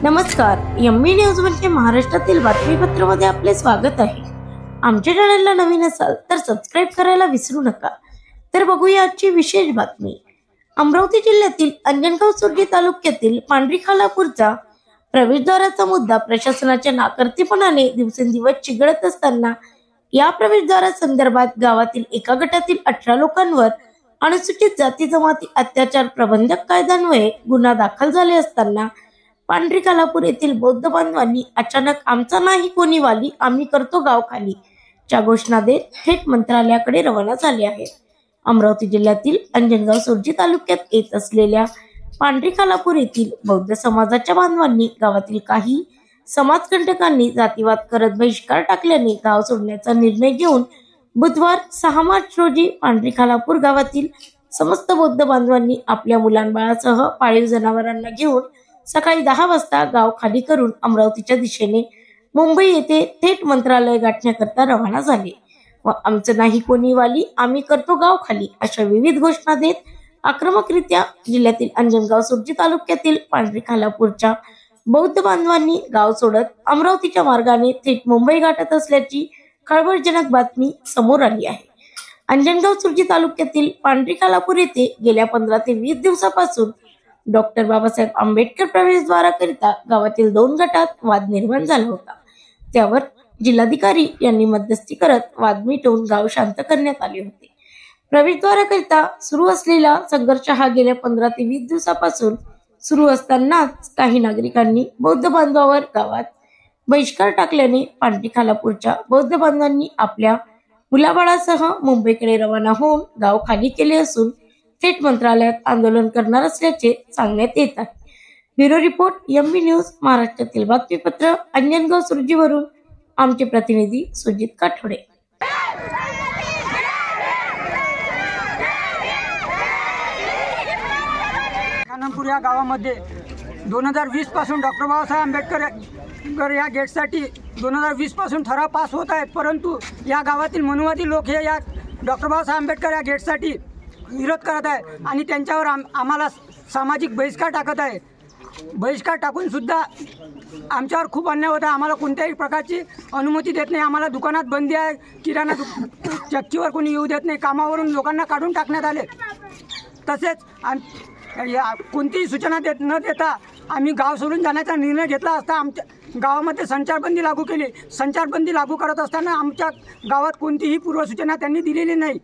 नमस्कार, MB news म्हणजे महाराष्ट्रातील बातमीपत्रामध्ये आपले स्वागत आहे। आमच्या चॅनलला नवीन असाल तर सबस्क्राइब करायला विसरू नका। तर बघूया आजची विशेष बातमी। अमरावती जिल्ह्यातील अंजनगाव सुर्जी तालुक्यातील पांढरी खालापूरचा प्रवेशद्वाराचा मुद्दा प्रशासनाच्या नाकर्तेपणाने दिवसेंदिवस चिघळत असताना या प्रवेशद्वारासंदर्भात गावातील एका गटातील 18 लोकांवर अनुसूचित जाती जमाती अत्याचार प्रबंधक कायद्यान्वये गुन्हा दाखल झाले असताना पांढरी खालापूर येथील बौद्ध बांधवांनी अचानक आमचा नाही कोणी वाली आम्ही करतो गाव खाली च्या घोषणा देत थेट मंत्रालयाकडे रवाना झाले आहेत। अमरावती जिल्ह्यातील अंजनगाव सुर्जी तालुक्यात येत असलेल्या पांढरी खालापूर येथील बौद्ध समाजाच्या बांधवांनी गावातील काही समाजकंटकांनी जातीवाद करत बहिष्कार टाकल्याने गाव सोडण्याचा निर्णय घेऊन बुधवार 6 मार्च रोजी पांढरी खालापूर गावातील समस्त बौद्ध बांधवांनी आपल्या मुलांबाळासह पाळीव जनावरांना घेऊन सकाळी 10 वाजता गाव खाली करून अमरावतीच्या दिशेने मुंबई येथे थेट मंत्रालय गाठण्याकरता रवाना झाले व आमचं नाही कोणी वाली आम्ही करतो गाव खाली अशा विविध घोषणा देत आक्रमकरित्या जिल्ह्यातील अंजनगाव सुर्जी तालुक्यातील पांढरी खालापूरच्या बौद्ध बांधवांनी गाव सोडत अमरावतीच्या मार्गाने थेट मुंबई गाठत असल्याची खळबळजनक बातमी समोर आली आहे। अंजनगाव सुर्जी तालुक्यातील पांढरी खालापूर येथे गेल्या 15 ते 20 दिवसापासून डॉक्टर बाबासाहेब आंबेडकर प्रवेशद्वाराकरिता गावातील 2 गटात वाद निर्माण झाला होता। त्यावर जिल्हाधिकारी यांनी मध्यस्थी करत वाद मिटवून गाव शांत करण्यात आले होते। प्रवेशद्वाराकरिता सुरू असलेला संघर्ष हा गेल्या 15 ते 20 दिवसापासून सुरू असतानाच काही नागरिकांनी बौद्ध बांधवावर गावात बहिष्कार टाकल्याने पांढरी खालापूरच्या बौद्ध बांधवांनी आपल्या मुलाबाळासह मुंबईकडे रवाना होऊन गाव खाली केले असून थेट मंत्रालयात आंदोलन करणार असल्याचे सांगण्यात येत आहे। ब्युरो रिपोर्ट एमबी न्यूज महाराष्ट्रातील बातमीपत्र अंजनगाव सुर्जीवरून आमचे प्रतिनिधी सुजित काठोडे। खानापूर या गावामध्ये 2020 पासून डॉक्टर बाबासाहेब आंबेडकर या गेटसाठी 2020 पासून ठराव पास होत आहेत, परंतु या गावातील मनुवादी लोक हे या डॉक्टर बाबासाहेब आंबेडकर या गेटसाठी विरोध करत आहे आणि त्यांच्यावर आम्हाला सामाजिक बहिष्कार टाकत आहे। बहिष्कार टाकून सुद्धा आमच्यावर खूप अन्याय होत आहे। आम्हाला कोणत्याही प्रकारची अनुमती देत नाही। आम्हाला दुकानात बंदी आहे, किराणा चक्कीवर कोणी येऊ देत नाही, कामावरून लोकांना काढून टाकण्यात आले। तसेच कोणतीही सूचना न देता आम्ही गाव सोडून जाण्याचा निर्णय घेतला असता आमच्या गावामध्ये संचारबंदी लागू केली। संचारबंदी लागू करत असताना आमच्या गावात कोणतीही पूर्वसूचना त्यांनी दिलेली नाही।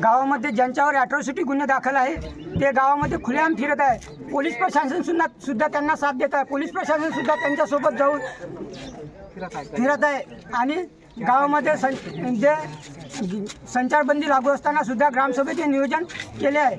गावामध्ये ज्यांच्यावर अॅट्रॉसिटी गुन्हे दाखल आहे ते गावामध्ये खुलेआम फिरत आहे। पोलीस प्रशासन सुद्धा त्यांना साथ देत आहे। पोलीस प्रशासन सुद्धा त्यांच्यासोबत जाऊन फिरत आहे आणि गावामध्ये संचारबंदी लागू असताना सुद्धा ग्रामसभेचे नियोजन केले आहे।